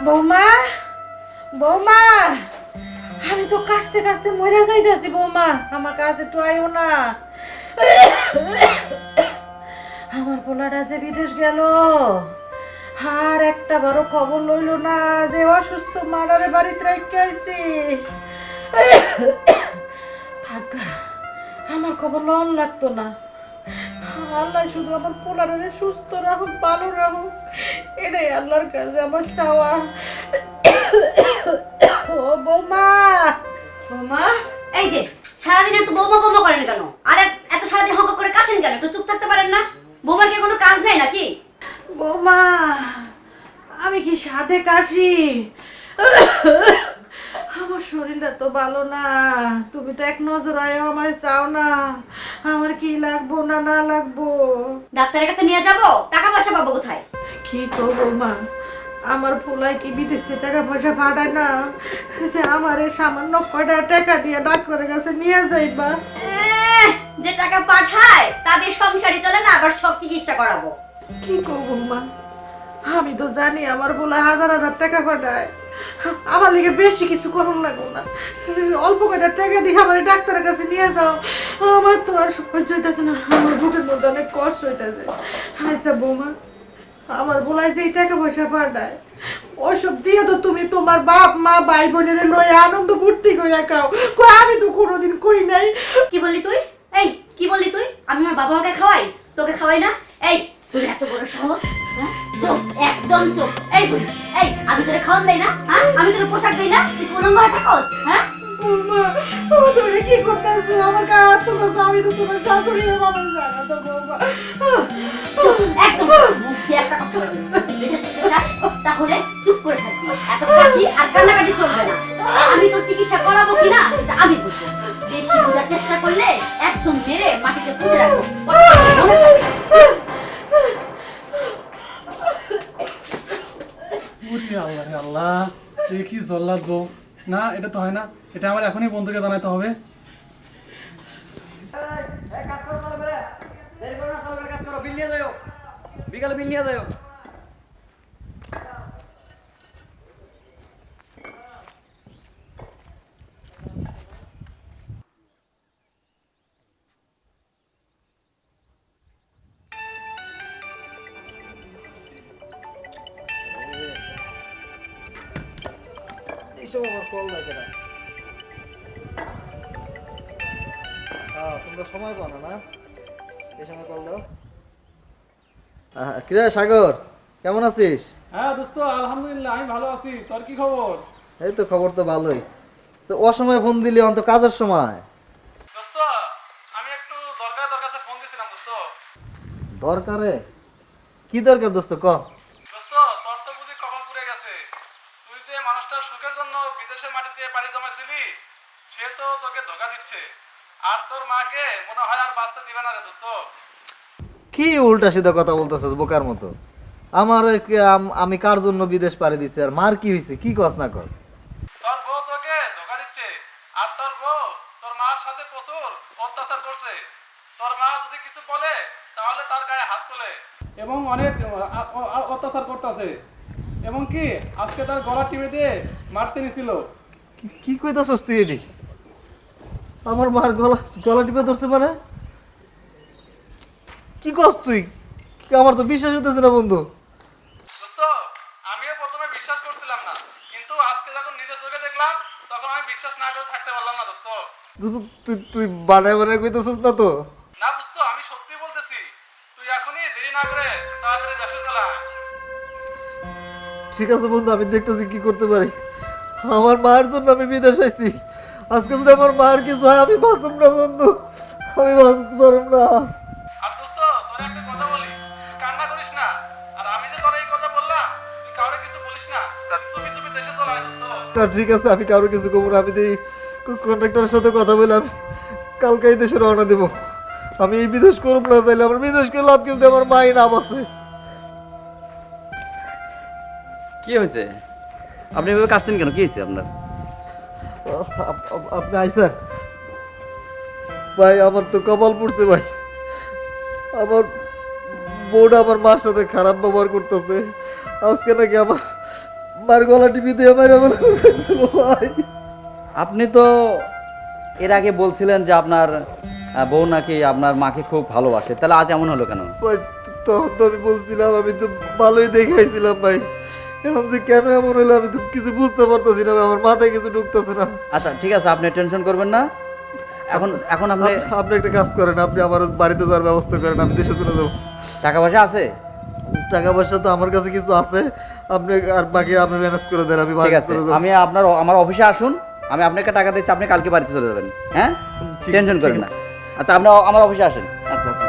বৌমা, বৌমা, আমি তো কাশতে কাশতে মরে যাইতেছি। বৌমা, আমার কাছে একটু আইও না। আমার পোলাটা যে বিদেশ গেল, আর একটা বারো খবর লইল না যে অসুস্থ মারারে বাড়িতে রেখে আইছি। থাক, আমার খবর লন লাগতো না। আল্লাহ শুধু আমার পোলারে সুস্থ রাখুক, ভালো রাখুক, এটাই আল্লাহর কাছে আমার চাওয়া। ও বৌমা, বৌমা, এই যে সারাদিন এত বৌমা বৌমা করেন কেন? আর এত সারাদিন হক করে কাশেন কেন? একটু চুপ থাকতে পারেন না? বৌমার কি কোনো কাজ নাই নাকি? বৌমা, আমি কি সাধে কাশি? আমার শরীরটা তো ভালো না। তুমি তো এক নজর আয় আমার চাও না আমার কি লাগবো না না লাগবো। ডাক্তারের কাছে নিয়ে যাব, টাকা পয়সা পাবো কোথায়? কি করবো মা, আমার পোলাই কি বিদেশ থেকে টাকা পয়সা পাঠায় না যে আমার এই সামান্য কয়টা টাকা দিয়ে ডাক্তারের কাছে নিয়ে যাইবা? যে টাকা পাঠায় তাদের সংসারই চলে না, আবার সব চিকিৎসা করাবো। কি করবো মা, আমি তো জানি আমার পোলা হাজার হাজার টাকা পাঠায়। আমার লিগে বেশি কিছু করুন লাগবো না, অল্প কয়টা টাকা দিয়ে আমার ডাক্তারের কাছে নিয়ে যাও। আমার তো আর সহ্য হইতেছে না, আমার বুকের মধ্যে অনেক কষ্ট হইতেছে। আচ্ছা বৌমা, আমার বলাই যে এই টাকা পয়সা পাঠায়, ওইসব দিয়ে তো তুমি তোমার বাপ মা ভাই বোনের লয়ে আনন্দ ফুর্তি করে খাও। কই আমি তো কোনোদিন কই নাই। কি বললি তুই? এই কি বললি তুই? আমি আমার বাবা মাকে খাওয়াই, তোকে খাওয়াই না? এই তুই এত বড় সাহস? হ্যাঁ, চুপ, একদম চুপ। এই বুঝ, এই আমি তোরে খাওয়ান দেই না? হ্যাঁ, আমি তোরে পোশাক দেই না? তুই কোন ঘরে থাকস? হ্যাঁ, বৌমা, বৌমা তুমি কি করতেছো? আমার কাছে তো আমি তো তোমার শাশুড়ি বাবা জানা তো বৌমা। চুপ, একদম মুখ দিয়ে একটা কথা বলবি না। তুই বেঁচে থাকতে চাস তাহলে চুপ করে থাকবি, এত কাশি আর কান্নাকাটি চলবে না। আমি তো চিকিৎসা করাবো কিনা সেটা আমি বুঝবো। বেশি বোঝার চেষ্টা করলে একদম মেরে মাটিতে পুঁতে রাখবো। মনে থাকবে। আল্লাহ আল্লাহ, কি জল্লাদ বউ না, এটা তো হয় না। এটা আমার এখনই বন্ধুকে জানাতে হবে। বিকালে বিল নিয়ে যাও। এইসব আমার কল লাগে না। তোমরা সময় পাও না? এই সময় কল দাও। কিরে সাগর, কেমন আছিস? হ্যাঁ দোস্ত, আলহামদুলিল্লাহ আমি ভালো আছি। তোর কি খবর? এই তো খবর তো ভালোই। তো অসময় ফোন দিলি, অন্ত কাজের সময়। দোস্ত, আমি একটু দরকারে তোর কাছে ফোন দিছিলাম দোস্ত। দরকারে? কি দরকার দোস্ত ক? দোস্ত, তোর তো বুঝি কপাল পুড়ে গেছে। তুই যে মানুষটার সুখের জন্য বিদেশের মাটিতে পাড়ি জমাইছিলি, সে তো তোকে ধোকা দিচ্ছে। আর তোর মাকে মনে হয় আর বাঁচতে দিবে না রে দোস্ত। কি উল্টা সিধা কথা বলতেছিস বোকার মতো? আমি কার জন্য বিদেশ পাড়ি দিছি, আর মার কি হয়েছে? কি কস না কস? তোর বউ তোকে ধোকা দিচ্ছে, আর তোর বউ তোর মার সাথে প্রচুর অত্যাচার করছে। তোর মা যদি কিছু বলে তাহলে তার গায়ে হাত তোলে এবং অনেক অত্যাচার করতেছে। এবং কি আজকে তার গলা টিপে দিয়ে মারতে নিছিল। কি কইতাছস তুই? এটি আমার মার গলা গলা টিপে ধরছে মানে? কি কস তুই? আমার তো বিশ্বাস হইতেছে না বন্ধু। দোস্ত, আমিও প্রথমে বিশ্বাস করছিলাম না, কিন্তু আজকে যখন নিজের চোখে দেখলাম তখন আমি বিশ্বাস না করে থাকতে পারলাম না দোস্ত। তুই তুই বানায় বানায় কইতাছস না তো? না দোস্ত, আমি সত্যি বলতেছি। তুই এখনই দেরি না করে তাড়াতাড়ি দেশে চলে আয়। ঠিক আছে বন্ধু, আমি দেখতেছি কি করতে পারি। আমার মায়ের জন্য আমি বিদেশ আইছি। আজকে যদি আমার মায়ের কিছু হয় আমি বাঁচব না বন্ধু, আমি বাঁচতে পারব না। আর দোস্ত, তোর একটা কথা বলি, কান্না করিস না। আর আমি যে তোর এই কথা বললাম, তুই কাউরে কিছু বলিস না। চুপি চুপি দেশে চলে আয় দোস্ত। না ঠিক আছে, আমি কারো কিছু কমু না। আমি কন্ট্রাক্টরের সাথে কথা বলে আমি কালকে এই দেশে রওনা দেবো। আমি এই বিদেশ করব না, তাইলে আমার বিদেশ করে লাভ কিন্তু আমার মাই না বাঁচে। কি হয়েছে? আপনি এভাবে কাটছেন কেন? কি হয়েছে আপনার? আপনি আইসেন ভাই, আমার তো কপাল পড়ছে ভাই। আমার বউটা আমার মার সাথে খারাপ ব্যবহার করতেছে। আজকে নাকি আমার মার গলা টিপি দিয়ে মেরে বলে ভাই। আপনি তো এর আগে বলছিলেন যে আপনার বউ নাকি আপনার মাকে খুব ভালোবাসে, তাহলে আজ এমন হলো কেন? ভাই তখন তো আমি বলছিলাম আমি তো ভালোই দেখাইছিলাম ভাই, এখন যে কেন এমন হলো আমি তো কিছু বুঝতে পারতেছি না ভাই, আমার মাথায় কিছু ঢুকতেছে না। আচ্ছা ঠিক আছে, আপনি টেনশন করবেন না। এখন এখন আপনি আপনি একটা কাজ করেন, আপনি আমার বাড়িতে যাওয়ার ব্যবস্থা করেন, আমি দেশে চলে যাবো। টাকা পয়সা আছে? টাকা পয়সা তো আমার কাছে কিছু আছে, আপনি আর বাকি আপনি ম্যানেজ করে দেন, আমি ঠিক বাড়িতে আছে, চলে যাবো। আমি আমার অফিসে আসুন, আমি আপনাকে টাকা দিচ্ছি, আপনি কালকে বাড়িতে চলে যাবেন। হ্যাঁ, ঠিক- টেনশন ঠিক করেন না। আছে। আচ্ছা আপনি আমার অফিসে আসেন। আচ্ছা আচ্ছা।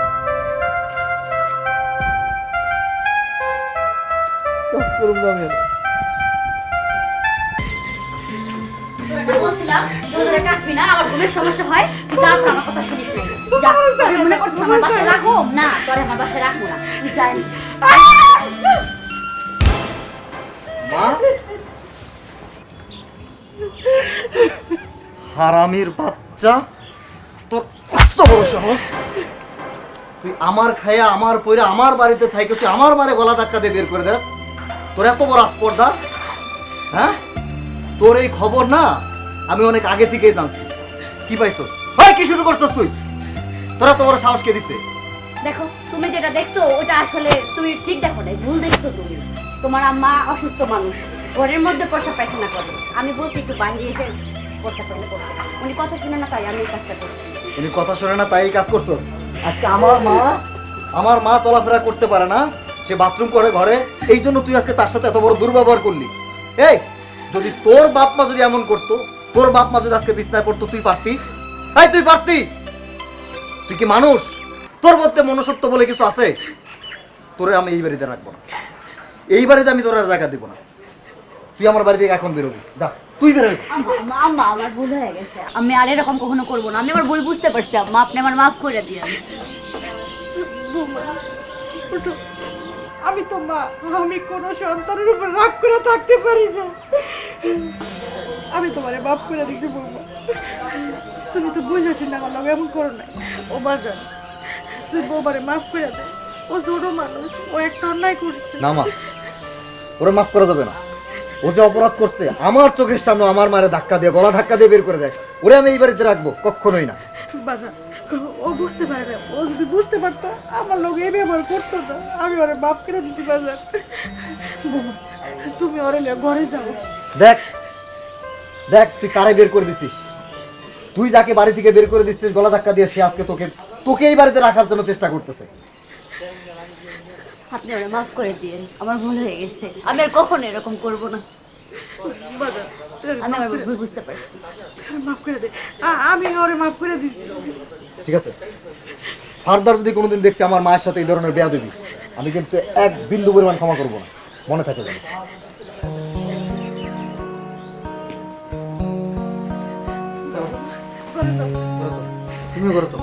কাজ করুন না আমি আর। তোরা বলছিলাম তোরা কাশবি না, আমার ঘুমের সমস্যা হয়, তুই তারপর আমার কথা শুনিস না। যা, তুই মনে করছিস আমার বাসায় রাখো না, তোরে আমার বাসায় রাখবো না, তুই যাই। মা, হারামির বাচ্চা, তোর কত বড় সাহস! তুই আমার খায়া আমার পয়রা আমার বাড়িতে থাইকে তুই আমার মারে গলা ধাক্কা দিয়ে বের করে দেস? তোর এত বড় আস্পর্ধা! হ্যাঁ, তোর এই খবর না আমি অনেক আগে থেকেই জানছি। কি পাইছস? ভাই কি শুরু করছস তুই? তোরা তো বড় সাহস কে দিচ্ছে? দেখো, তুমি যেটা দেখছো ওটা আসলে তুমি ঠিক দেখো নাই, ভুল দেখছো তুমি। তোমার আম্মা অসুস্থ মানুষ, ঘরের মধ্যে প্রস্রাব পায়খানা করে। আমি বলছি একটু বাইরে এসে প্রস্রাব পায়খানা করতে, উনি কথা শুনে না, তাই আমি এই কাজটা করছি। উনি কথা শোনে না তাই এই কাজ করছস? আজকে আমার মা চলাফেরা করতে পারে না, সে বাথরুম করে ঘরে, এই জন্য তুই আজকে তার সাথে এত বড় দুর্ব্যবহার করলি। এই, যদি তোর বাপ মা যদি এমন করতো, তোর বাপ মা যদি আজকে বিছনায় পড়তো, তুই পারতি? এই তুই পারতি? তুই কি মানুষ? তোর মধ্যে মনুষ্যত্ব বলে কিছু আছে? তোরে আমি এই বাড়িতে রাখবো না, এই বাড়িতে আমি তোর আর জায়গা দিব না। তুই আমার বাড়ি থেকে এখন বেরোবি, যা তুই বেরোবি। আম্মা আম্মা আম্মা, আমার ভুল হয়ে গেছে, আমি আর এরকম কখনো করবো না। আমি আমার ভুল বুঝতে পারছি আম্মা, আপনি আমার মাফ করে দিয়েন। বৌমা, ওঠো। আমি তো মা, আমি কোনো সন্তানের উপর রাগ করে থাকতে পারি না। আমি তোমারে মাফ করে দিচ্ছি বৌমা, তুমি তো বুঝেছি না আমার লগে এমন করো না। ও বাজার, তুই বৌমারে মাফ করে দে, ও ছোট মানুষ, ও একটা অন্যায় করছে। না মা, ওরা মাফ করা যাবে না। ও যে অপরাধ করছে আমার চোখের সামনে আমার মারে ধাক্কা দিয়ে গলা ধাক্কা দিয়ে বের করে দেয়, ওরে আমি এই বাড়িতে রাখবো কখনোই না। বাজার, ও বুঝতে পারে না, ও যদি বুঝতে পারতো আমার লোক এই ব্যবহার করতো না। আমি ওরে মাফ করে দিছি বাজার। বৌমা, তুমি ওরে নিয়ে ঘরে যাও। দেখ দেখ, তুই কারে বের করে দিছিস? তুই যাকে বাড়ি থেকে বের করে দিচ্ছিস গলা ধাক্কা দিয়ে, সে আজকে তোকে তোকে এই বাড়িতে রাখার জন্য চেষ্টা করতেছে। আপনি ওরা মাফ করে দিয়েন, আমার ভুল হয়ে গেছে, আমি আর কখনো এরকম করবো না। বাজার, তুই ওরে আমি মাফ আমার করে দে। ভুল বুঝতে পারছি। তুই ওরে মাফ করে দে। আমি ওরে মাফ করে দিছি। ঠিক আছে, ফার্দার যদি কোনোদিন দেখছি আমার মায়ের সাথে এই ধরনের বেয়াদবি, আমি কিন্তু এক বিন্দু পরিমাণ ক্ষমা করবো না, মনে থাকে যেন। ঘরে যাও। তুমিও করেছো?